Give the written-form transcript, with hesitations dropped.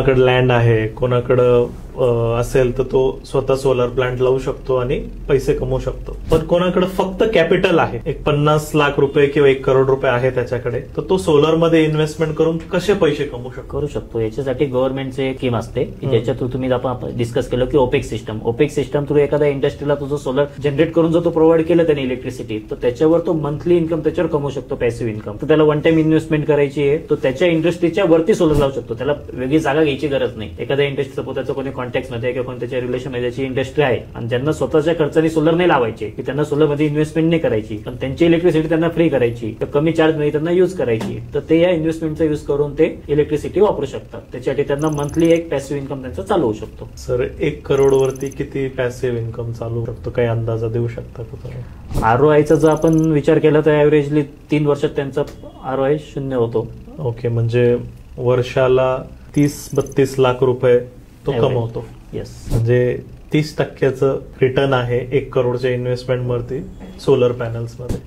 कोणाकडे लँड आहे, कोणाकडं असेल तर तो स्वतः सोलर प्लांट लावू शकतो आणि पैसे कमवू शकतो. पण कोणाकडे फक्त कॅपिटल आहे, एक 50 लाख रुपये किंवा 1 करोड रुपये आहे त्याच्याकडे, तर तो सोलर मध्ये इन्व्हेस्टमेंट करून कसे पैसे करू शकतो. याच्यासाठी गव्हर्नमेंटची एक स्कीम असते की ज्याच्या थ्रू तुम्ही आपण डिस्कस केलं की ओपेक सिस्टम थ्रू एखाद्या इंडस्ट्रीला तुझं सोलर जनरेट करून जर तो प्रोव्हाइड केलं त्याने इलेक्ट्रिसिटी, तर त्याच्यावर तो मंथली इन्कम त्याच्यावर कमवू शकतो, पॅसिव्ह इन्कम. तर त्याला वन टाइम इन्व्हेस्टमेंट करायची आहे, तो त्याच्या इंडस्ट्रीच्या वरती सोलर लावू शकतो. त्याला वेगळी जागा घ्यायची गरज नाही. एखाद्या इंडस्ट्री सपोज त्याचं कोणी कॉन्टॅक्ट मध्ये किंवा त्याच्या रिलेशन मध्ये त्याची इंडस्ट्री आहे आणि ज्यांना स्वतःच्या खर्चाने सोलर नाही लावायचे, की त्यांना सोलर मध्ये इन्व्हेस्टमेंट नाही करायची, पण त्यांची इलेक्ट्रिसिटी त्यांना फ्री करायची, तर कमी चार्ज मध्ये त्यांना युज करायची, तर ते या इन्व्हेस्टमेंटचा युज करून ते इलेक्ट्रिसिटी वापरू शकतात. त्याच्यासाठी त्यांना मंथली एक पॅसिव्ह इन्कम त्यांचा चालू होऊ शकतो. सर, 1 करोड वरती किती पॅसिव्ह इन्कम चालू शकतो, काही अंदाजा देऊ शकता का तुम्ही? आरओआयचा जर आपण विचार केला तर ऍव्हरेजली 3 वर्षात त्यांचा आरओआय 0 होतो. ओके, म्हणजे वर्षाला 30-32 लाख रुपये तो कमवतो. येस, म्हणजे 30% रिटर्न आहे 1 करोडच्या इन्व्हेस्टमेंट वरती सोलर पॅनल्स मध्ये.